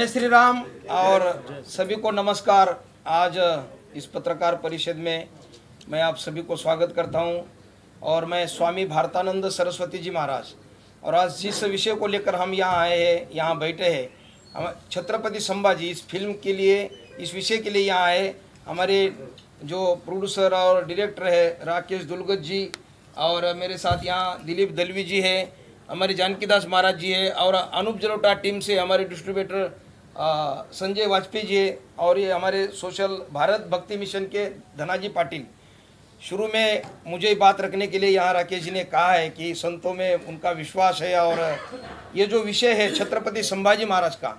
जय श्री राम और सभी को नमस्कार। आज इस पत्रकार परिषद में मैं आप सभी को स्वागत करता हूं और मैं स्वामी भारतानंद सरस्वती जी महाराज और आज जिस विषय को लेकर हम यहाँ आए हैं, यहाँ बैठे हैं, हम छत्रपति संभाजी इस फिल्म के लिए, इस विषय के लिए यहाँ आए। हमारे जो प्रोड्यूसर और डायरेक्टर है राकेश दुलगत जी और मेरे साथ यहाँ दिलीप दलवी जी है, हमारे जानकीदास महाराज जी है और अनूप जलोटा टीम से हमारे डिस्ट्रीब्यूटर संजय वाजपेयी जी है और ये हमारे सोशल भारत भक्ति मिशन के धनाजी पाटिल। शुरू में मुझे बात रखने के लिए यहाँ राकेश जी ने कहा है कि संतों में उनका विश्वास है और ये जो विषय है छत्रपति संभाजी महाराज का,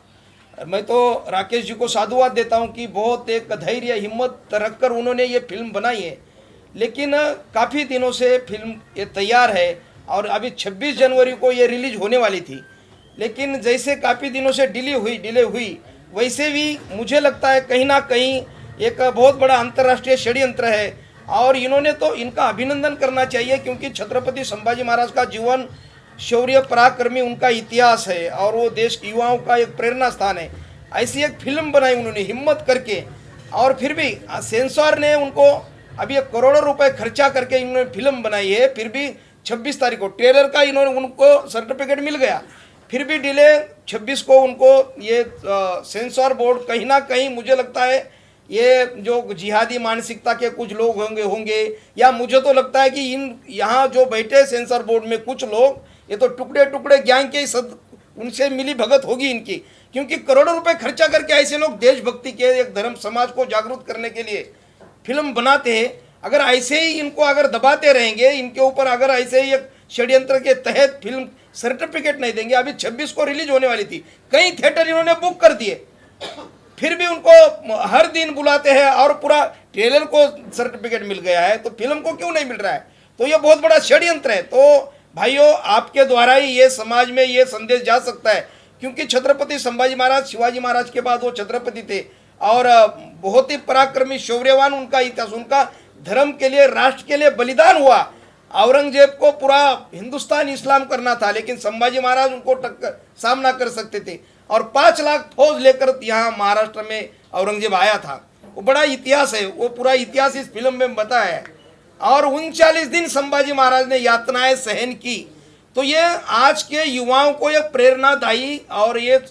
मैं तो राकेश जी को साधुवाद देता हूँ कि बहुत एक धैर्य हिम्मत रखकर उन्होंने ये फिल्म बनाई है। लेकिन काफ़ी दिनों से फिल्म ये तैयार है और अभी 26 जनवरी को ये रिलीज होने वाली थी, लेकिन जैसे काफ़ी दिनों से डिले हुई वैसे भी मुझे लगता है कहीं ना कहीं एक बहुत बड़ा अंतर्राष्ट्रीय षड्यंत्र है और इन्होंने तो इनका अभिनंदन करना चाहिए क्योंकि छत्रपति संभाजी महाराज का जीवन शौर्य पराक्रमी उनका इतिहास है और वो देश के युवाओं का एक प्रेरणा स्थान है। ऐसी एक फिल्म बनाई उन्होंने हिम्मत करके और फिर भी सेंसर ने उनको अभी करोड़ों रुपए खर्चा करके इन्होंने फिल्म बनाई है। फिर भी 26 तारीख को ट्रेलर का इन्होंने उनको सर्टिफिकेट मिल गया, फिर भी डिले 26 को उनको ये सेंसर बोर्ड कहीं ना कहीं मुझे लगता है ये जो जिहादी मानसिकता के कुछ लोग होंगे या मुझे तो लगता है कि इन यहाँ जो बैठे सेंसर बोर्ड में कुछ लोग ये तो टुकड़े टुकड़े ज्ञान के उनसे मिली भगत होगी इनकी, क्योंकि करोड़ों रुपए खर्चा करके ऐसे लोग देशभक्ति के एक धर्म समाज को जागरूक करने के लिए फिल्म बनाते हैं। अगर ऐसे ही इनको अगर दबाते रहेंगे, इनके ऊपर अगर ऐसे ही एक षड्यंत्र के तहत फिल्म सर्टिफिकेट नहीं देंगे, अभी 26 को रिलीज होने वाली थी, कई थिएटर इन्होंने बुक कर दिए, फिर भी उनको हर दिन बुलाते हैं और पूरा ट्रेलर को सर्टिफिकेट मिल गया है तो फिल्म को क्यों नहीं मिल रहा है? तो ये बहुत बड़ा षड्यंत्र है। तो भाइयों, आपके द्वारा ही ये समाज में ये संदेश जा सकता है, क्योंकि छत्रपति संभाजी महाराज शिवाजी महाराज के बाद वो छत्रपति थे और बहुत ही पराक्रमी शौर्यवान उनका इतिहास, उनका धर्म के लिए राष्ट्र के लिए बलिदान हुआ। औरंगजेब को पूरा हिंदुस्तान इस्लाम करना था लेकिन संभाजी महाराज उनको सामना कर सकते थे और 5 लाख फौज लेकर यहाँ महाराष्ट्र में औरंगजेब आया था। वो बड़ा इतिहास है, वो पूरा इतिहास इस फिल्म में बताया है और 39 दिन संभाजी महाराज ने यातनाएं सहन की। तो ये आज के युवाओं को एक प्रेरणादायी और ये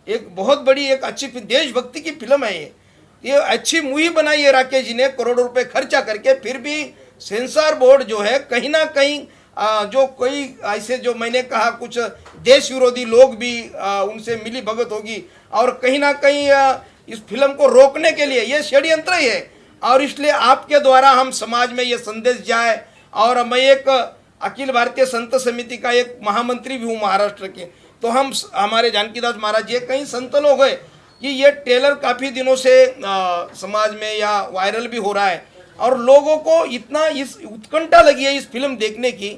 एक बहुत बड़ी एक अच्छी देशभक्ति की फिल्म है। ये अच्छी मूवी बनाई है राकेश जी ने करोड़ों रुपए खर्चा करके, फिर भी सेंसर बोर्ड जो है कहीं ना कहीं जो कोई ऐसे जो मैंने कहा कुछ देश विरोधी लोग भी उनसे मिली भगत होगी और कहीं ना कहीं इस फिल्म को रोकने के लिए ये षड्यंत्र ही है। और इसलिए आपके द्वारा हम समाज में ये संदेश जाए, और मैं एक अखिल भारतीय संत समिति का एक महामंत्री भी हूँ महाराष्ट्र के, तो हम हमारे जानकीदास महाराज ये कई संत लोग हैं कि ये ट्रेलर काफ़ी दिनों से समाज में या वायरल भी हो रहा है और लोगों को इतना इस उत्कंठा लगी है इस फिल्म देखने की,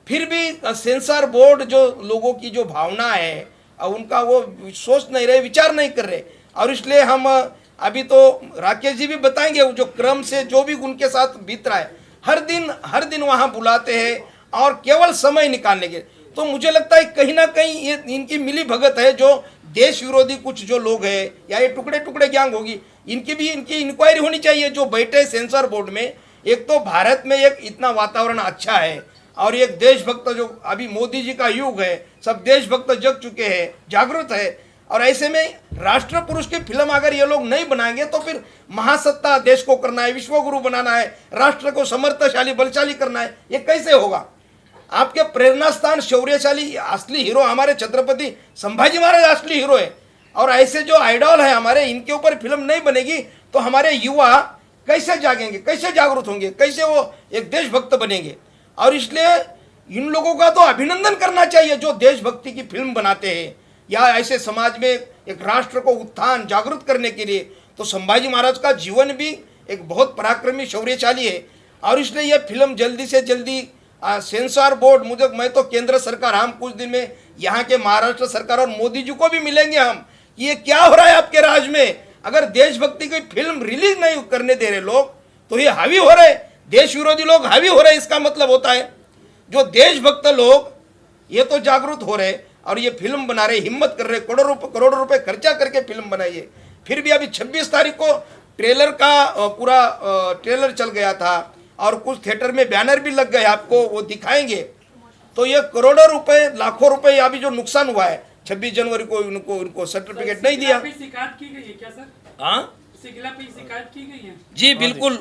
फिर भी सेंसर बोर्ड जो लोगों की जो भावना है उनका वो सोच नहीं रहे, विचार नहीं कर रहे। और इसलिए हम अभी तो राकेश जी भी बताएंगे जो क्रम से जो भी उनके साथ बीत रहा है, हर दिन वहाँ बुलाते हैं और केवल समय निकालने के। तो मुझे लगता है कहीं ना कहीं ये इनकी मिली भगत है, जो देश विरोधी कुछ जो लोग हैं या ये टुकड़े टुकड़े गैंग होगी, इनकी इंक्वायरी होनी चाहिए जो बैठे सेंसर बोर्ड में। एक तो भारत में एक इतना वातावरण अच्छा है और एक देशभक्त जो अभी मोदी जी का युग है, सब देशभक्त जग चुके हैं, जागरूक है, और ऐसे में राष्ट्र पुरुष की फिल्म अगर ये लोग नहीं बनाएंगे तो फिर महासत्ता देश को करना है, विश्वगुरु बनाना है, राष्ट्र को समर्थशाली बलशाली करना है, ये कैसे होगा? आपके प्रेरणा स्थान शौर्यशाली असली हीरो हमारे छत्रपति संभाजी महाराज असली हीरो है और ऐसे जो आइडॉल है हमारे, इनके ऊपर फिल्म नहीं बनेगी तो हमारे युवा कैसे जागेंगे, कैसे जागरूक होंगे, कैसे वो एक देशभक्त बनेंगे? और इसलिए इन लोगों का तो अभिनंदन करना चाहिए जो देशभक्ति की फिल्म बनाते हैं या ऐसे समाज में एक राष्ट्र को उत्थान जागरूक करने के लिए। तो संभाजी महाराज का जीवन भी एक बहुत पराक्रमी शौर्यशाली है और इसलिए यह फिल्म जल्दी से जल्दी सेंसर बोर्ड मैं तो केंद्र सरकार, हम कुछ दिन में यहाँ के महाराष्ट्र सरकार और मोदी जी को भी मिलेंगे हम कि ये क्या हो रहा है आपके राज्य में। अगर देशभक्ति की फिल्म रिलीज नहीं करने दे रहे लोग तो ये हावी हो रहे, देश विरोधी लोग हावी हो रहे। इसका मतलब होता है जो देशभक्त लोग ये तो जागरूक हो रहे और ये फिल्म बना रहे, हिम्मत कर रहे, करोड़ों रुपए खर्चा करके फिल्म बनाइए। फिर भी अभी 26 तारीख को ट्रेलर का पूरा ट्रेलर चल गया था और कुछ थिएटर में बैनर भी लग गए, आपको वो दिखाएंगे। तो ये करोड़ों रुपए, लाखों रुपए अभी जो नुकसान हुआ है, 26 जनवरी को उनको सर्टिफिकेट नहीं दिया। शिकायत की गई है क्या सर? हाँ, शिकायत की गई है जी बिल्कुल।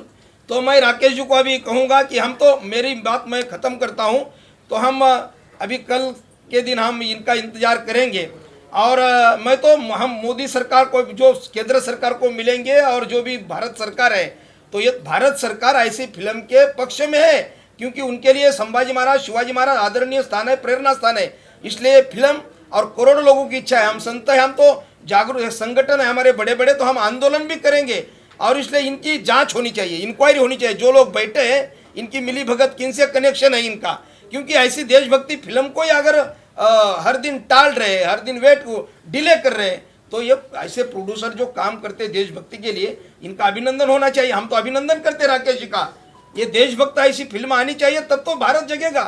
तो मैं राकेश जी को अभी कहूँगा कि हम तो, मेरी बात मैं ख़त्म करता हूँ, तो हम अभी कल के दिन हम इनका इंतज़ार करेंगे। और मैं तो, हम मोदी सरकार को, जो केंद्र सरकार को मिलेंगे और जो भी भारत सरकार है, तो ये भारत सरकार ऐसी फिल्म के पक्ष में है, क्योंकि उनके लिए संभाजी महाराज, शिवाजी महाराज आदरणीय स्थान है, प्रेरणा स्थान है। इसलिए फिल्म और करोड़ों लोगों की इच्छा है, हम संत हैं, हम तो जागरूक संगठन है हमारे बड़े बड़े, तो हम आंदोलन भी करेंगे। और इसलिए इनकी जांच होनी चाहिए, इंक्वायरी होनी चाहिए। जो लोग बैठे हैं, इनकी मिली भगत, किनसे कनेक्शन है इनका, क्योंकि ऐसी देशभक्ति फिल्म को ही अगर हर दिन टाल रहे, हर दिन वेट को डिले कर रहे हैं, तो ये ऐसे प्रोड्यूसर जो काम करते हैं देशभक्ति के लिए, इनका अभिनंदन होना चाहिए। हम तो अभिनंदन करते राकेश जी का। ये देशभक्त ऐसी फिल्म आनी चाहिए, तब तो भारत जगेगा।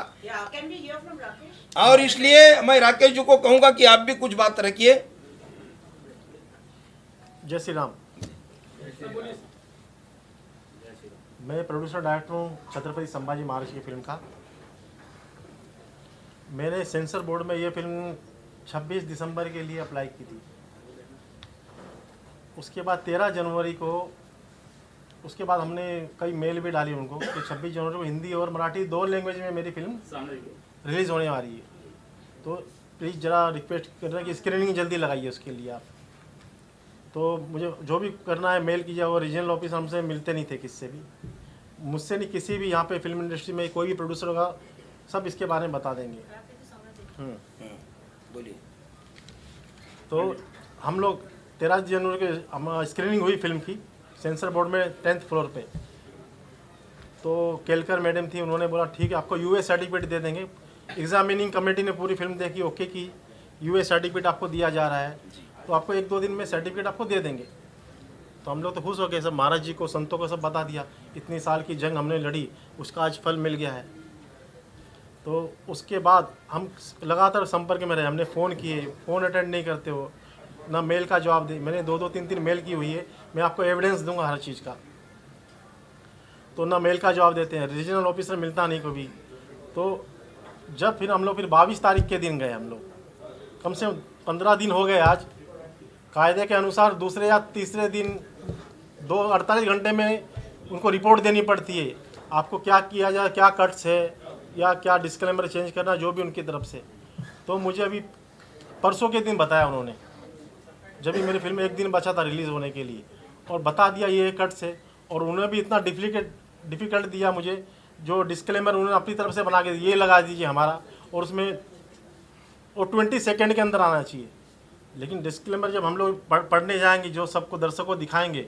और इसलिए मैं राकेश जी को कहूंगा कि आप भी कुछ बात रखिए। जय श्री राम। मैं प्रोड्यूसर डायरेक्टर हूँ छत्रपति संभाजी महाराज की फिल्म का। मैंने सेंसर बोर्ड में ये फिल्म 26 दिसंबर के लिए अप्लाई की थी। उसके बाद 13 जनवरी को, उसके बाद हमने कई मेल भी डाली उनको कि 26 जनवरी को हिंदी और मराठी 2 लैंग्वेज में मेरी फिल्म रिलीज़ होने वाली है, तो प्लीज़ ज़रा रिक्वेस्ट कर रहे हैं कि स्क्रीनिंग जल्दी लगाइए उसके लिए आप। तो मुझे जो भी करना है मेल कीजिए। और रीजनल ऑफिस हमसे मिलते नहीं थे किससे भी, मुझसे नहीं, किसी भी यहाँ पे फिल्म इंडस्ट्री में कोई भी प्रोड्यूसर होगा, सब इसके बारे में बता देंगे। बोलिए। तो हम लोग 13 जनवरी के हम स्क्रीनिंग हुई फिल्म की सेंसर बोर्ड में 10th फ्लोर पे। तो केलकर मैडम थी, उन्होंने बोला ठीक है आपको यूए सर्टिफिकेट दे देंगे। एग्जामिनिंग कमेटी ने पूरी फिल्म देखी, ओके की, यूए सर्टिफिकेट आपको दिया जा रहा है, तो आपको 1-2 दिन में सर्टिफिकेट आपको दे देंगे। तो हम लोग तो खुश हो गए, सब महाराज जी को, संतों को सब बता दिया, इतनी साल की जंग हमने लड़ी, उसका आज फल मिल गया है। तो उसके बाद हम लगातार संपर्क में रहे, हमने फ़ोन किए, फ़ोन अटेंड नहीं करते हो, ना मेल का जवाब दे। मैंने 2-3 मेल की हुई है, मैं आपको एविडेंस दूंगा हर चीज़ का। तो ना मेल का जवाब देते हैं, रीजनल ऑफिसर मिलता नहीं कभी। तो जब फिर हम लोग 22 तारीख के दिन गए, हम लोग कम से कम 15 दिन हो गए आज। कायदे के अनुसार दूसरे या तीसरे दिन 48 घंटे में उनको रिपोर्ट देनी पड़ती है, आपको क्या किया जाए, क्या कट्स है या क्या डिस्क्लेमर चेंज करना, जो भी उनकी तरफ से। तो मुझे अभी परसों के दिन बताया उन्होंने, जब भी मेरी फिल्म 1 दिन बचा था रिलीज़ होने के लिए, और बता दिया ये कट्स है। और उन्होंने भी इतना डिफ़िकल्ट दिया मुझे, जो डिस्क्लेमर उन्होंने अपनी तरफ से बना के ये लगा दीजिए हमारा, और उसमें वो 20 सेकेंड के अंदर आना चाहिए। लेकिन डिस्क्लेमर जब हम लोग पढ़ने जाएंगे, जो सबको दर्शकों को दिखाएंगे,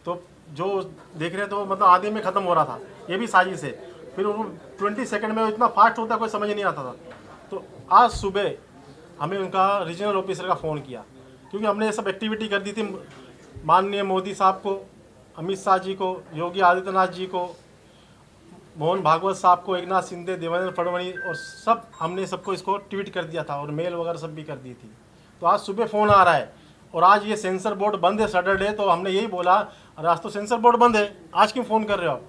तो जो देख रहे हैं तो मतलब आधे में ख़त्म हो रहा था, ये भी साजिश है। फिर वो 20 सेकेंड में इतना फास्ट होता कोई समझ नहीं आता था। तो आज सुबह हमें उनका रीजनल ऑफिसर का फ़ोन किया, क्योंकि हमने ये सब एक्टिविटी कर दी थी माननीय मोदी साहब को, अमित शाह जी को, योगी आदित्यनाथ जी को, मोहन भागवत साहब को, एकनाथ शिंदे, देवेंद्र फडणवीस, और सब हमने सबको इसको ट्वीट कर दिया था और मेल वगैरह सब भी कर दी थी। तो आज सुबह फ़ोन आ रहा है, और आज ये सेंसर बोर्ड बंद है सैटरडे। तो हमने यही बोला, अरे आज तो सेंसर बोर्ड बंद है, आज क्यों फ़ोन कर रहे हो आप?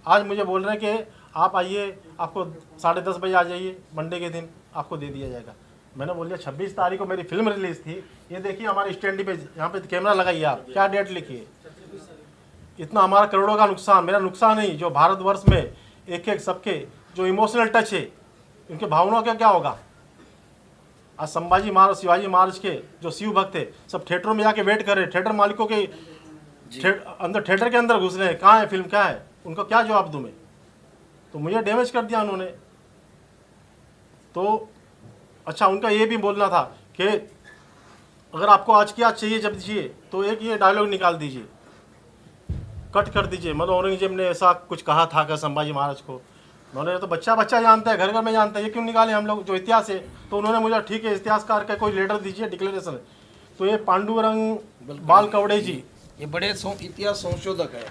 आज मुझे बोल रहे हैं कि आप आइए, आपको 10:30 बजे आ जाइए, मंडे के दिन आपको दे दिया जाएगा। मैंने बोल दिया 26 तारीख को मेरी फिल्म रिलीज़ थी, ये देखिए हमारी स्टैंड पे, यहाँ पे कैमरा लगाइए, आप क्या डेट लिखिए। इतना हमारा करोड़ों का नुकसान, मेरा नुकसान नहीं, जो भारतवर्ष में एक सबके जो इमोशनल टच है, उनके भावनाओं का क्या होगा। आज संभाजी महाराज, शिवाजी महाराज के जो शिव भक्त थे, सब थिएटरों में जाके वेट कर रहे हैं, थिएटर मालिकों के अंदर, थिएटर के अंदर घुस रहे हैं, कहाँ है फिल्म, क्या है, उनको क्या जवाब दूँ मैं। तो मुझे डैमेज कर दिया उन्होंने। तो अच्छा, उनका ये भी बोलना था कि अगर आपको आज की आज चाहिए, जब चाहिए, तो एक ये डायलॉग निकाल दीजिए, कट कर दीजिए, मतलब औरंगजेब ने ऐसा कुछ कहा था क्या संभाजी महाराज को। उन्होंने तो बच्चा बच्चा जानता है, घर घर में जानता है, ये क्यों निकाले हम लोग, जो इतिहास है। तो उन्होंने मुझे ठीक है इतिहासकार का कोई लेटर दीजिए, डिक्लेरेशन। तो ये पांडुरंग बाल कवड़े जी, ये बड़े इतिहास संशोधक है।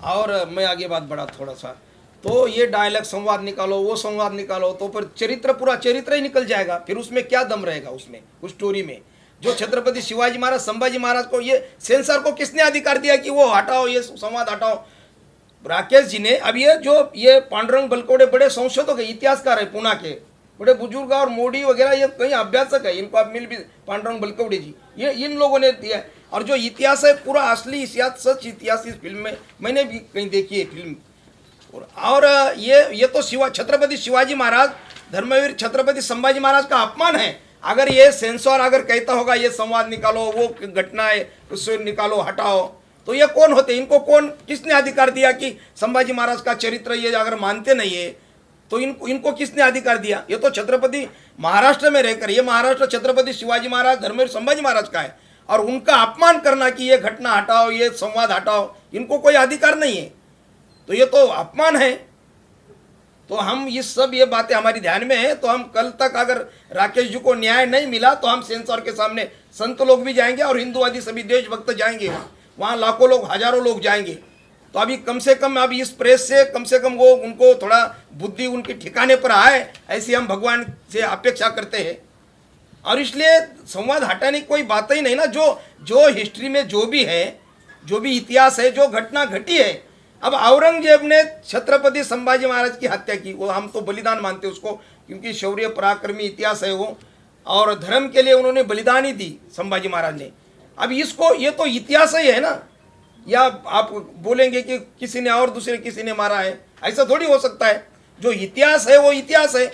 और मैं आगे बात बढ़ा थोड़ा सा, तो ये डायलॉग संवाद निकालो, वो संवाद निकालो, तो फिर चरित्र, पूरा चरित्र ही निकल जाएगा। फिर उसमें क्या दम रहेगा उसमें, उस स्टोरी में? जो छत्रपति शिवाजी महाराज, संभाजी महाराज को, ये सेंसर को किसने अधिकार दिया कि वो हटाओ, ये संवाद हटाओ? राकेश जी ने। अब ये पांडुरंग बलकौड़े बड़े संशोधक है, इतिहासकार है, पुणे के बड़े बुजुर्ग, और मोदी वगैरह ये कहीं अभ्यासक है, इनको आप मिल भी, पांडुरंग बलकौड़े जी, ये इन लोगों ने दिया है। और जो इतिहास है, पूरा असली इतिहास, सच इतिहास इस फिल्म में मैंने भी कहीं देखी है फिल्म। और ये तो छत्रपति शिवाजी महाराज, धर्मवीर छत्रपति संभाजी महाराज का अपमान है। अगर ये सेंसर अगर कहता होगा ये संवाद निकालो, वो घटना है उससे निकालो, हटाओ, तो ये कौन होते? इनको किसने अधिकार दिया कि संभाजी महाराज का चरित्र ये अगर मानते नहीं है तो इनको किसने अधिकार दिया? ये तो छत्रपति महाराष्ट्र में रहकर, ये महाराष्ट्र छत्रपति शिवाजी महाराज, धर्मवीर संभाजी महाराज का है, और उनका अपमान करना कि ये घटना हटाओ, ये संवाद हटाओ, इनको कोई अधिकार नहीं है। तो ये तो अपमान है। तो हम ये बातें हमारी ध्यान में है। तो हम कल तक अगर राकेश जी को न्याय नहीं मिला तो हम सेंसर के सामने, संत लोग भी जाएंगे और हिंदूवादी सभी देशभक्त जाएंगे, वहाँ लाखों लोग, हजारों लोग जाएंगे। तो अभी कम से कम अभी इस प्रेस से कम वो उनको थोड़ा बुद्धि उनके ठिकाने पर आए, ऐसी हम भगवान से अपेक्षा करते हैं। और इसलिए संवाद हटाने की कोई बात ही नहीं ना। जो हिस्ट्री में जो भी है, जो भी इतिहास है, जो घटना घटी है, अब औरंगजेब ने छत्रपति संभाजी महाराज की हत्या की, वो हम तो बलिदान मानते हैं उसको, क्योंकि शौर्य पराक्रमी इतिहास है वो, और धर्म के लिए उन्होंने बलिदान ही दी संभाजी महाराज ने। अब इसको, ये तो इतिहास ही है ना, या आप बोलेंगे कि किसी ने और दूसरे किसी ने मारा है, ऐसा थोड़ी हो सकता है। जो इतिहास है वो इतिहास है।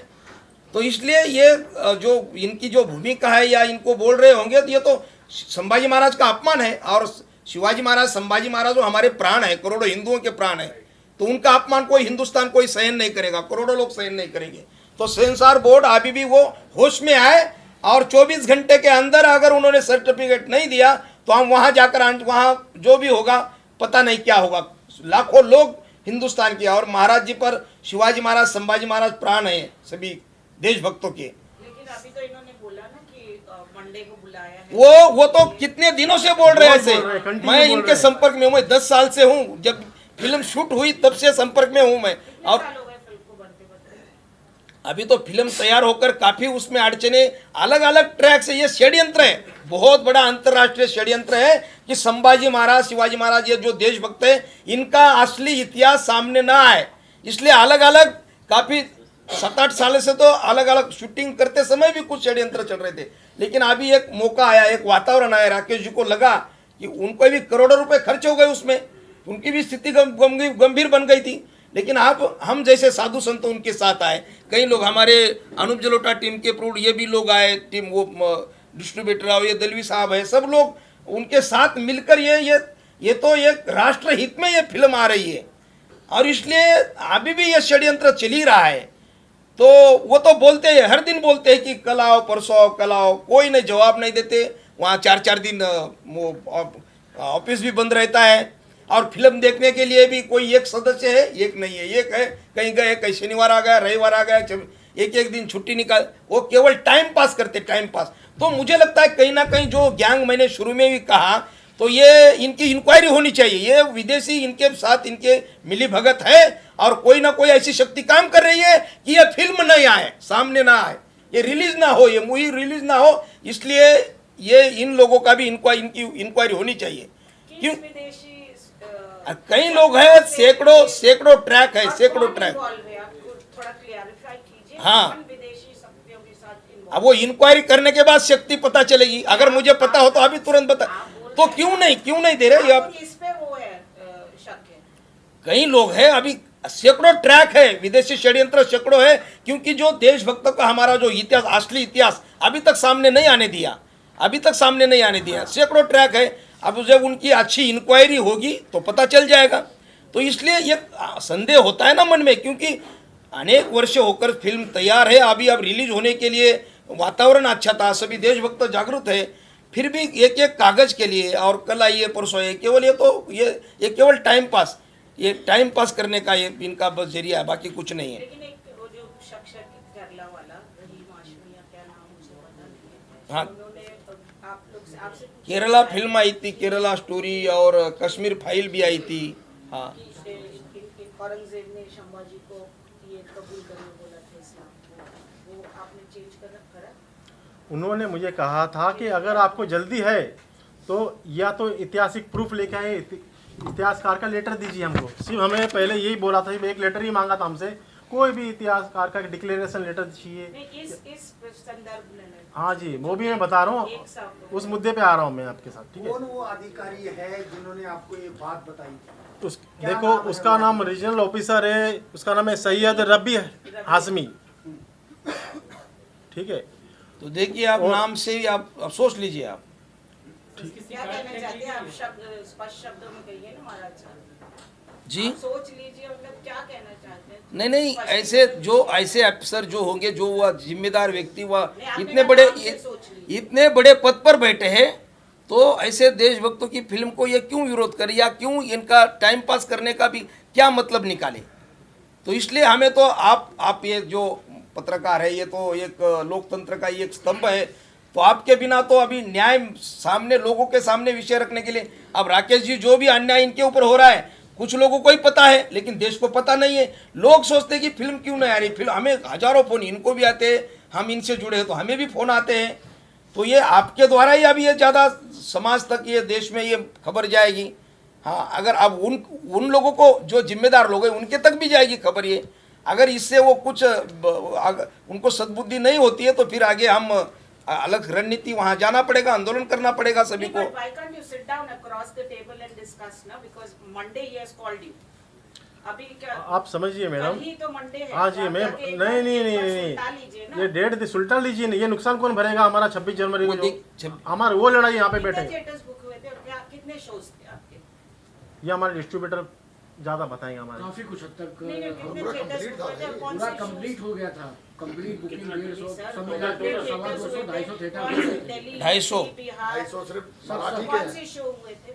तो इसलिए ये जो इनकी जो भूमिका है या इनको बोल रहे होंगे, तो ये तो संभाजी महाराज का अपमान है। और शिवाजी महाराज, संभाजी महाराज वो हमारे प्राण है, करोड़ों हिंदुओं के प्राण है। तो उनका अपमान कोई हिंदुस्तान कोई सहन नहीं करेगा, करोड़ों लोग सहन नहीं करेंगे। तो सेंसर बोर्ड अभी भी वो होश में आए, और 24 घंटे के अंदर अगर उन्होंने सर्टिफिकेट नहीं दिया तो हम वहां जाकर, वहां जो भी होगा पता नहीं क्या होगा। लाखों लोग हिंदुस्तान के, और महाराज जी पर, शिवाजी महाराज, संभाजी महाराज प्राण है सभी देशभक्तों के। लेकिन अभी तो इन्होंने बोला ना कि मंडे को बुलाया है। वो तो कितने दिनों से बोल रहे हैं ऐसे। मैं इनके संपर्क में हूँ, मैं 10 साल से हूँ, जब फिल्म शूट हुई तब से संपर्क में हूँ मैं। और अभी तो फिल्म तैयार होकर काफी उसमें अड़चने, अलग अलग ट्रैक से, ये षड्यंत्र है, बहुत बड़ा अंतर्राष्ट्रीय षड्यंत्र है कि संभाजी महाराज, शिवाजी महाराज, ये जो देशभक्त है, इनका असली इतिहास सामने ना आए। इसलिए अलग अलग काफी 7-8 साल से तो अलग अलग शूटिंग करते समय भी कुछ षड्यंत्र चल रहे थे। लेकिन अभी एक मौका आया, एक वातावरण आया, राकेश जी को लगा कि उनको भी करोड़ों रुपए खर्च हो गए उसमें, उनकी भी स्थिति गंभीर बन गई थी। लेकिन आप, हम जैसे साधु संत उनके साथ आए, कई लोग हमारे अनूप जलोटा टीम के प्रूड, ये भी लोग आए, टीम वो डिस्ट्रीब्यूटर आओ, ये दलवी साहब है, सब लोग उनके साथ मिलकर ये तो एक राष्ट्र हित में ये फिल्म आ रही है। और इसलिए अभी भी ये षड्यंत्र चल ही रहा है। तो वो तो बोलते हैं, हर दिन बोलते हैं कि कल आओ, परसों आओ, कल आओ, कोई नहीं, जवाब नहीं देते। वहाँ 4-4 दिन ऑफिस भी बंद रहता है, और फिल्म देखने के लिए भी कोई एक सदस्य है, एक नहीं है, एक है कहीं गए, कहीं शनिवार आ गया, रविवार आ गया, एक दिन छुट्टी निकाल, वो केवल टाइम पास करते, टाइम पास। तो मुझे लगता है कहीं ना कहीं जो गैंग, मैंने शुरू में भी कहा, तो ये इनकी इंक्वायरी होनी चाहिए। ये विदेशी इनके साथ इनके मिली भगत है, और कोई ना कोई ऐसी शक्ति काम कर रही है कि ये फिल्म नहीं आए, सामने ना आए, ये रिलीज ना हो, ये मूवी रिलीज ना हो। इसलिए ये इन लोगों का भी इनकी इंक्वायरी होनी चाहिए। क्यों? कई लोग हैं, सैकड़ों ट्रैक है, सैकड़ों ट्रैक। हाँ, अब वो इंक्वायरी करने के बाद शक्ति पता चलेगी। अगर मुझे पता हो तो अभी तुरंत बता, तो क्यों नहीं दे रहे आप? कई लोग हैं, अभी सैकड़ों ट्रैक है, विदेशी षड्यंत्र सैकड़ों है, क्योंकि जो देशभक्तों का हमारा जो इतिहास, असली इतिहास अभी तक सामने नहीं आने दिया, सैकड़ों ट्रैक है। अब जब उनकी अच्छी इंक्वायरी होगी तो पता चल जाएगा। तो इसलिए ये संदेह होता है ना मन में, क्योंकि अनेक वर्ष होकर फिल्म तैयार है, अभी अब रिलीज होने के लिए वातावरण अच्छा था, सभी देशभक्त जागरूक है, फिर भी एक कागज के लिए, और कल आइए परसों आइए, केवल ये केवल टाइम पास करने का ये इनका बस जरिया है, बाकी कुछ नहीं है। लेकिन एक वो जो शख्स है केरला वाला, रहीम हाशमी या क्या नाम, मुझे पता नहीं है। हाँ, उन्होंने आप लोग से आपसे केरला फिल्म आई थी, केरला स्टोरी, और कश्मीर फाइल भी आई थी। हाँ, औरंगजेब ने संभाजी को ये कबूल करने बोला था इस्लाम, वो आपने चेंज करा? उन्होंने मुझे कहा था कि अगर आपको जल्दी है तो या तो ऐतिहासिक प्रूफ लेके आए, इतिहासकार का लेटर दीजिए हमको। सिर्फ हमें पहले यही बोला था, एक लेटर ही मांगा था हमसे, कोई भी इतिहासकार का डिक्लेरेशन लेटर चाहिए। इस संदर्भ में हाँ जी, वो भी मैं बता रहा हूँ, उस मुद्दे पे आ रहा हूँ मैं आपके साथ, ठीक है। कौन वो अधिकारी है जिन्होंने आपको ये बात बताई? देखो उसका नाम रीजनल ऑफिसर है, उसका नाम है सैयद रबी हाशमी, ठीक है। तो देखिए आप नाम से ही आप सोच लीजिए आप क्या कहना चाहते हैं आप? स्पष्ट शब्दों में कहिए ना महाराज साहब जी। आप सोच लीजिए, मतलब क्या कहना चाहते हैं? नहीं, ऐसे अफसर जो होंगे, जो वह जिम्मेदार व्यक्ति, वह आपने इतने बड़े पद पर बैठे हैं, तो ऐसे देशभक्तों की फिल्म को ये क्यों विरोध करे, या क्यों इनका टाइम पास करने का भी क्या मतलब निकाले। तो इसलिए हमें तो आप ये जो पत्रकार है, ये तो एक लोकतंत्र का एक स्तंभ है, तो आपके बिना तो अभी न्याय सामने, लोगों के सामने विषय रखने के लिए, अब राकेश जी जो भी अन्याय इनके ऊपर हो रहा है, कुछ लोगों को ही पता है लेकिन देश को पता नहीं है। लोग सोचते हैं कि फिल्म क्यों नहीं आ रही, फिल्म, हमें हजारों फोन इनको भी आते हैं, हम इनसे जुड़े हैं तो हमें भी फोन आते हैं। तो ये आपके द्वारा ही अभी ये ज़्यादा समाज तक, ये देश में ये खबर जाएगी। हाँ, अगर अब उन लोगों को जो जिम्मेदार लोग हैं उनके तक भी जाएगी खबर ये। अगर इससे वो कुछ उनको सद्बुद्धि नहीं होती है तो फिर आगे हम अलग रणनीति, वहां जाना पड़ेगा, आंदोलन करना पड़ेगा सभी को। Why can't you sit down across the table and discuss ना? Because Monday he has called you. अभी क्या आप समझिए मैडम, कल ही तो मंडे है। हाँ जी मैम, नहीं, ये डेट सुलटा लीजिए नहीं, ये नुकसान कौन भरेगा हमारा 26 जनवरी को जो हमारे वो लड़ाई यहाँ पे बैठे। कितने शोज थे आपके? ये हमारे डिस्ट्रीब्यूटर ज्यादा बताएंगे हमारे। काफी कुछ हद तक पूरा कंप्लीट हो गया था, कंप्लीट बुकिंग 150 सब मिला के 200 250 थिएटर 250 सिर्फ मराठी के कौन से शो हुए थे?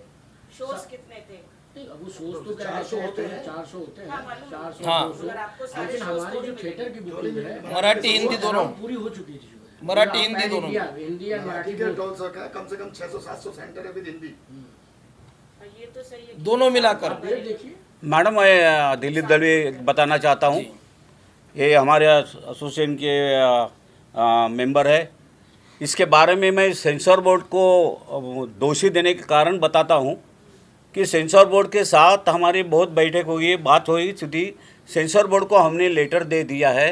शोज कितने थे? अब वो सोच तो क्या होते हैं, 400 होते हैं, 400 हाँ। 200। लेकिन हमारी जो थिएटर की बुकिंग है मराठी हिंदी दोनों पूरी हो चुकी थी, मराठी हिंदी दोनों, हिंदी और मराठी कम से कम 600-700 सेंटर है विद हिंदी। ये तो सही है, दोनों मिलाकर। देखिए मैडम, मैं दिलीप दलवी बताना चाहता हूँ, ये हमारे एसोसिएशन के मेंबर है। इसके बारे में मैं सेंसर बोर्ड को दोषी देने के कारण बताता हूँ कि सेंसर बोर्ड के साथ हमारी बहुत बैठक हुई, बात हुई थी। सेंसर बोर्ड को हमने लेटर दे दिया है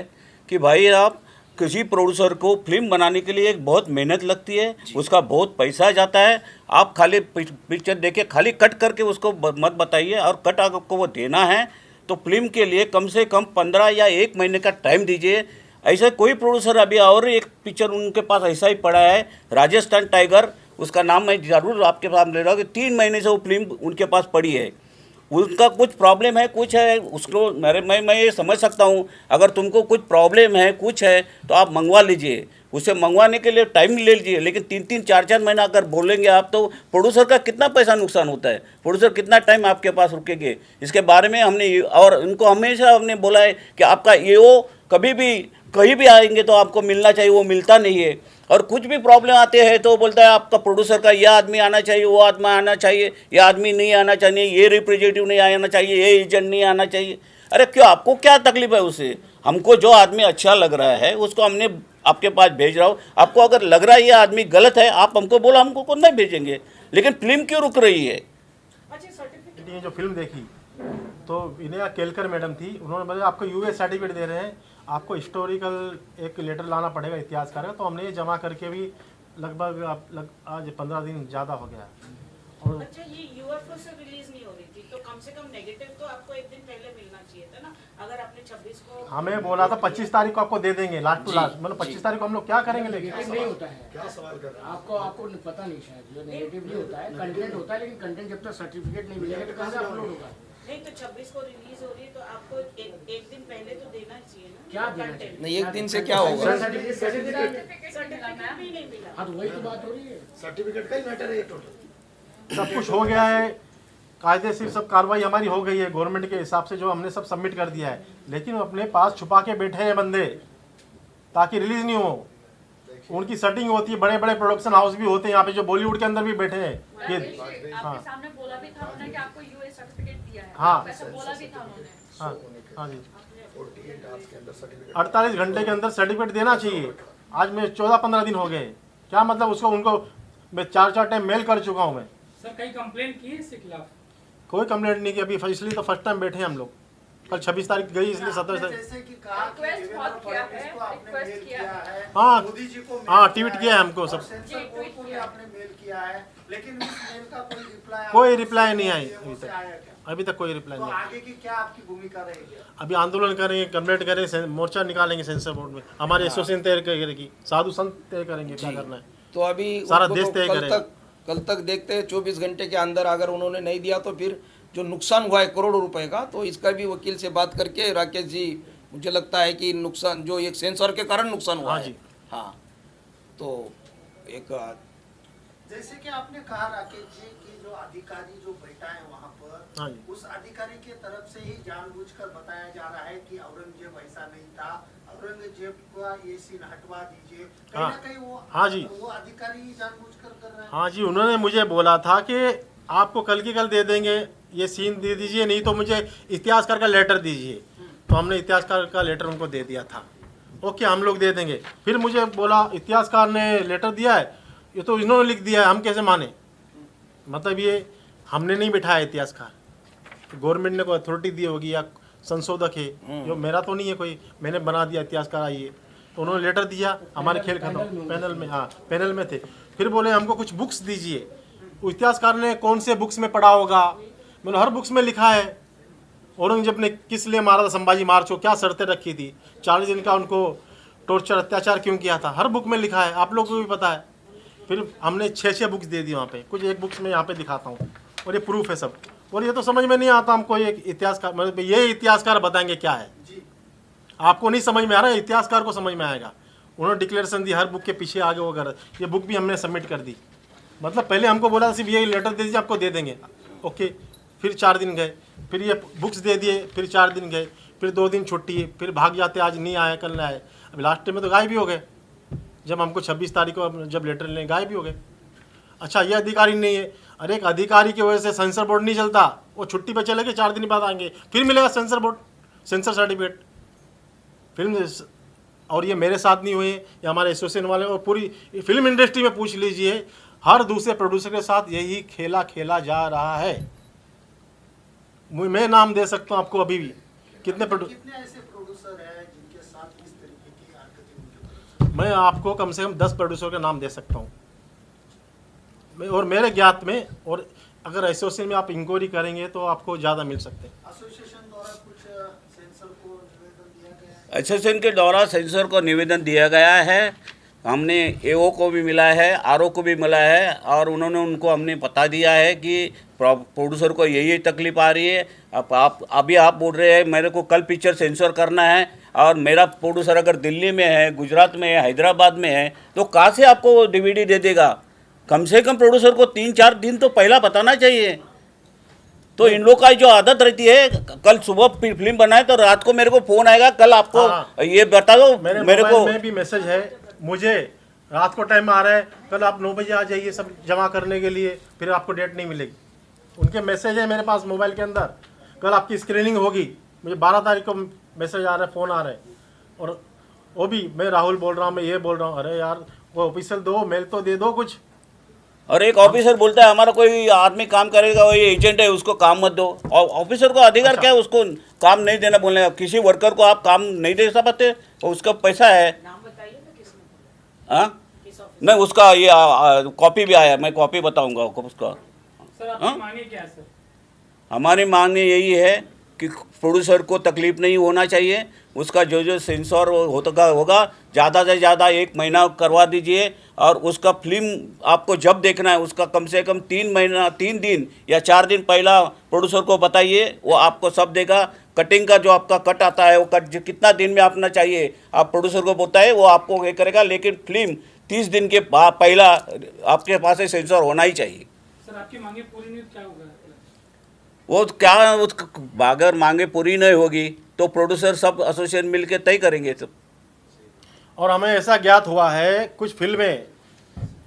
कि भाई आप किसी प्रोड्यूसर को फिल्म बनाने के लिए एक बहुत मेहनत लगती है, उसका बहुत पैसा जाता है। आप खाली पिक्चर देके खाली कट करके उसको मत बताइए, और कट आपको वो देना है तो फिल्म के लिए कम से कम 15 या 1 महीने का टाइम दीजिए। ऐसा कोई प्रोड्यूसर अभी और एक पिक्चर उनके पास ऐसा ही पड़ा है, राजस्थान टाइगर, उसका नाम मैं ज़रूर आपके पास ले रहा हूँ कि 3 महीने से वो फिल्म उनके पास पड़ी है। उसका कुछ प्रॉब्लम है, कुछ है, उसको मैं ये समझ सकता हूँ। अगर तुमको कुछ प्रॉब्लम है, कुछ है, तो आप मंगवा लीजिए, उसे मंगवाने के लिए टाइम ले लीजिए। लेकिन 3-3 4-4 महीना अगर बोलेंगे आप, तो प्रोड्यूसर का कितना पैसा नुकसान होता है, प्रोड्यूसर कितना टाइम आपके पास रुकेंगे। इसके बारे में हमने और उनको हमेशा हमने बोला है कि आपका EO कभी भी कहीं भी आएंगे तो आपको मिलना चाहिए, वो मिलता नहीं है। और कुछ भी प्रॉब्लम आते हैं तो बोलता है आपका प्रोड्यूसर का यह आदमी आना चाहिए, वो आदमी आना चाहिए, ये आदमी नहीं आना चाहिए, ये रिप्रेजेंटेटिव नहीं आना चाहिए, ये एजेंट नहीं आना चाहिए। अरे क्यों, आपको क्या तकलीफ है उससे? हमको जो आदमी अच्छा लग रहा है उसको हमने आपके पास भेज रहा हूँ। आपको अगर लग रहा है ये आदमी गलत है, आप हमको बोला, हमको कौन नहीं भेजेंगे। लेकिन फिल्म क्यों रुक रही है? ये जो फिल्म देखी तो इन्हें केलकर मैडम थी, उन्होंने बोला आपको US सर्टिफिकेट दे रहे हैं, आपको हिस्टोरिकल एक लेटर लाना पड़ेगा इतिहासकार का। तो हमने ये जमा करके भी लगभग आज 15 दिन ज़्यादा हो गया। और अच्छा, ये UFO से रिलीज नहीं हो रही थी तो कम से कम नेगेटिव तो आपको एक दिन पहले मिलना चाहिए था ना। अगर आपने 26 को हमें बोला था 25 तारीख को आपको दे देंगे, लास्ट टू लास्ट, मतलब 25 तारीख को हम लोग क्या करेंगे। लेकिन नहीं होता है, क्या सवाल कर रहे हैं आपको पता नहीं, शायद जो नेगेटिव नहीं होता है, कंटेंट होता है, लेकिन कंटेंट जब तक सर्टिफिकेट नहीं मिलेगा तो कहाँ से अपलोड होगा? नहीं, तो 26 को रिलीज हो रही है तो आपको एक दिन पहले तो देना चाहिए ना। क्या देना चाहिए? नहीं, एक दिन से क्या होगा? सर्टिफिकेट कैसे देना? सर्टिफिकेट भी नहीं मिला। हाँ, तो वही तो बात हो रही है, सर्टिफिकेट का ही मैटर है टोटल। सब कुछ हो गया है, कायदे से सब कार्रवाई हमारी हो गई है गवर्नमेंट के हिसाब से, जो हमने सब सबमिट कर दिया है। लेकिन अपने पास छुपा के बैठे हैं बंदे ताकि रिलीज नहीं हो। उनकी सेटिंग होती है, बड़े बड़े प्रोडक्शन हाउस भी होते हैं यहाँ पे जो बॉलीवुड के अंदर भी बैठे हैं। ये आपके सामने बोला भी था उन्होंने कि आपको US सर्टिफिकेट दिया है, हाँ, ऐसा बोला भी था उन्होंने। हाँ हाँ जी 48 आवर्स के अंदर सर्टिफिकेट 48 घंटे के अंदर सर्टिफिकेट देना चाहिए। आज मैं 14-15 दिन हो गए, क्या मतलब उसको उनको मैं 4 टाइम मेल कर चुका हूँ मैं, सर कहीं कंप्लेंट की है इसके खिलाफ? कोई कंप्लेंट नहीं की अभी, इसलिए तो फर्स्ट टाइम बैठे हैं हम लोग। कल 26 तारीख गई इसलिए 17 तारीख जैसे कि कहा कि रिक्वेस्ट बहुत देवेंद्र किया फडणवीस है, को आपने रिक्वेस्ट मेल किया किया है, हाँ मोदी जी को हाँ मेल ट्वीट किया है हमको और सब, सेंसर बोर्ड को भी आपने मेल किया है, लेकिन उस मेल का कोई रिप्लाई नहीं आई अभी तक। आया क्या? अभी तक कोई रिप्लाई तो नहीं। आगे की क्या आपकी भूमिका रहेगी? अभी आंदोलन करेंगे, कंप्लेंट करेंगे, मोर्चा निकालेंगे सेंसर बोर्ड में, हमारी एसोसिएशन तय करेगी, साधु संत तय करेंगे क्या करना है। तो अभी सारा उनको देश तो तय करेगा। कल तक देखते हैं, 24 घंटे के अंदर अगर उन्होंने नहीं दिया तो फिर जो नुकसान हुआ है करोड़ों रुपए का, तो इसका भी वकील से बात करके राकेश जी, मुझे लगता है कि नुकसान जो एक सेंसर के कारण नुकसान हुआ हाँ है। जी। हाँ, तो एक जैसे कि आपने कहा राकेश जी कि जो अधिकारी जो बैठा है वहाँ पर, हाँ जी। उस अधिकारी के तरफ से ही जानबूझकर बताया जा रहा है कि औरंगजेब ऐसा नहीं था, औरंगजेब का ये सीन हटवा दीजिए, कहीं हाँ। ना कहीं वो हाँ जी। वो अधिकारी ही जानबूझकर कर रहा है। हाँ जी, उन्होंने मुझे बोला था कि आपको कल की कल दे देंगे, ये सीन दे दीजिए, नहीं तो मुझे इतिहासकार का लेटर दीजिए। तो हमने इतिहासकार का लेटर उनको दे दिया था, ओके हम लोग दे देंगे। फिर मुझे बोला इतिहासकार ने लेटर दिया है, ये तो इन्होंने लिख दिया है, हम कैसे माने? मतलब ये हमने नहीं बिठाया इतिहासकार, गवर्नमेंट ने कोई अथॉरिटी दी होगी या संशोधक है, जो मेरा तो नहीं है कोई, मैंने बना दिया इतिहासकार आइए। तो उन्होंने लेटर दिया, हमारे खेल खत्म, पैनल में, हाँ पैनल में थे। फिर बोले हमको कुछ बुक्स दीजिए। इतिहासकार ने कौन से बुक्स में पढ़ा होगा? मैंने हर बुक्स में लिखा है औरंगजेब ने किस लिए मारा था संभाजी महाराज को, क्या शर्तें रखी थी, 40 दिन का उनको टॉर्चर अत्याचार क्यों किया था, हर बुक में लिखा है, आप लोगों को भी पता है। फिर हमने 6 बुक्स दे दी वहाँ पे, कुछ एक बुक्स में यहाँ पे दिखाता हूँ और ये प्रूफ है सब। और ये तो समझ में नहीं आता हमको, ये इतिहासकार मतलब ये इतिहासकार बताएंगे क्या है। आपको नहीं समझ में आ रहा है, इतिहासकार को समझ में आएगा। उन्होंने डिक्लेरेशन दी, हर बुक के पीछे आगे वगैरह, ये बुक भी हमने सबमिट कर दी। मतलब पहले हमको बोला सिर्फ ये लेटर दे दीजिए आपको दे देंगे, ओके। फिर 4 दिन गए, फिर ये बुक्स दे दिए, फिर 4 दिन गए, फिर 2 दिन छुट्टी, फिर भाग जाते, आज नहीं आए कल नहीं आए। अब लास्ट में तो गायब भी हो गए, जब हमको 26 तारीख को जब लेटर लेने गायब भी हो गए। अच्छा ये अधिकारी नहीं है, अरे एक अधिकारी की वजह से सेंसर बोर्ड नहीं चलता, वो छुट्टी पे चले गए, 4 दिन बाद आएंगे, फिर मिलेगा sensor board sensor certificate film. और ये मेरे साथ नहीं हुए, ये हमारे एसोसिएशन वाले और पूरी फिल्म इंडस्ट्री में पूछ लीजिए, हर दूसरे प्रोड्यूसर के साथ यही खेला खेला जा रहा है। मैं नाम दे सकता हूँ आपको अभी भी, कितने ऐसे प्रोड्यूसर हैं जिनके साथ इस तरीके की हरकतें उनकी तरफ से? मैं आपको कम से कम 10 प्रोड्यूसर के नाम दे सकता हूँ और मेरे ज्ञात में। और अगर एसोसिएशन में आप इंक्वायरी करेंगे तो आपको ज़्यादा मिल सकते हैं। एसोसिएशन द्वारा कुछ सेंसर को निवेदन दिया गया है? एसोसिएशन के द्वारा सेंसर को निवेदन दिया गया है, हमने एओ को भी मिला है, आरओ को भी मिला है, और उन्होंने उनको हमने बता दिया है कि प्रोड्यूसर को यही तकलीफ आ रही है। अब आप बोल रहे हैं मेरे को कल पिक्चर सेंसर करना है, और मेरा प्रोड्यूसर अगर दिल्ली में है, गुजरात में है, हैदराबाद में है, तो कहाँ से आपको डीवीडी दे देगा? कम से कम प्रोड्यूसर को 3-4 दिन तो पहला बताना चाहिए। तो इन लोग का जो आदत रहती है, कल सुबह फिल्म बनाए तो रात को मेरे को फोन आएगा, कल आपको ये बता दो, मेरे को में भी मैसेज है, मुझे रात को टाइम आ रहा है, कल आप 9 बजे आ जाइए सब जमा करने के लिए, फिर आपको डेट नहीं मिलेगी। उनके मैसेज है मेरे पास मोबाइल के अंदर, कल आपकी स्क्रीनिंग होगी। मुझे 12 तारीख को मैसेज आ रहा है, फ़ोन आ रहा है, और वो भी मैं राहुल बोल रहा हूँ, मैं ये बोल रहा हूँ, अरे यार वो ऑफिशियल दो, मेल तो दे दो कुछ। और एक ऑफिसर बोलता है हमारा कोई आदमी काम करेगा, वो ये एजेंट है, उसको काम मत दो। और ऑफिसर को अधिकार क्या है उसको काम नहीं देना बोलने का? किसी वर्कर को आप काम नहीं दे सकते, उसका पैसा है। नाम बताइए ना किसने? हाँ किस ऑफिस? नहीं, उसका ये कॉपी भी आया, मैं कॉपी बताऊंगा आपको उसका। सर आपकी मांगे क्या है सर? हमारी मांग यही है कि प्रोड्यूसर को तकलीफ नहीं होना चाहिए, उसका जो सेंसर होगा ज़्यादा से ज़्यादा 1 महीना करवा दीजिए, और उसका फिल्म आपको जब देखना है उसका कम से कम 3 दिन या 4 दिन पहला प्रोड्यूसर को बताइए, वो आपको सब देगा। कटिंग का जो आपका कट आता है, वो कट कितना दिन में आपना चाहिए आप प्रोड्यूसर को बताए, वो आपको ये करेगा। लेकिन फिल्म 30 दिन के पहला आपके पास सेंसर होना ही चाहिए। सर आपकी मांगे पूरी नहीं क्या होगा? वो क्या अगर मांगे पूरी नहीं होगी तो प्रोड्यूसर सब एसोसिएशन मिलके तय करेंगे सब। और हमें ऐसा ज्ञात हुआ है कुछ फिल्में,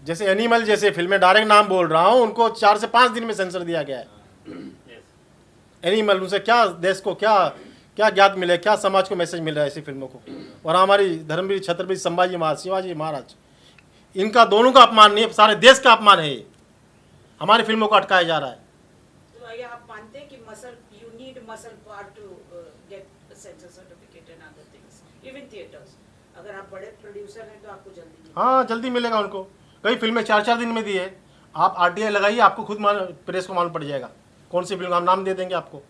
जैसे एनिमल जैसे फिल्में, डायरेक्ट नाम बोल रहा हूँ, उनको 4 से 5 दिन में सेंसर दिया गया है। एनिमल, उनसे क्या देश को क्या क्या ज्ञात मिले, क्या समाज को मैसेज मिल रहा है ऐसी फिल्मों को। और हमारी धर्मवीर छत्रपति संभाजी महाराज, शिवाजी महाराज, इनका दोनों का अपमान नहीं है, सारे देश का अपमान है ये। हमारी फिल्मों को अटकाया जा रहा है। तो ये आप मानते हैं कि you need muscle power to get censor certificate and other things, even theatres. अगर आप बड़े प्रोड्यूसर हैं तो आपको जल्दी हाँ, जल्दी मिलेगा उनको। कई फिल्में 4-4 दिन में दी है। आप RTI लगाइए, आपको खुद प्रेस को मालूम पड़ जाएगा कौन सी फिल्म, हम नाम दे देंगे आपको,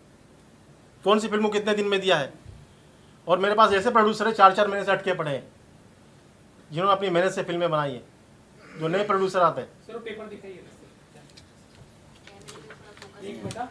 कौन सी फिल्म को कितने दिन में दिया है। और मेरे पास ऐसे प्रोड्यूसर है 4-4 महीने से अटके पड़े हैं, जिन्होंने अपनी मेहनत से फिल्में बनाई हैं, जो नए प्रोड्यूसर आते हैं। सर पेपर दिखाइए एक बेटा।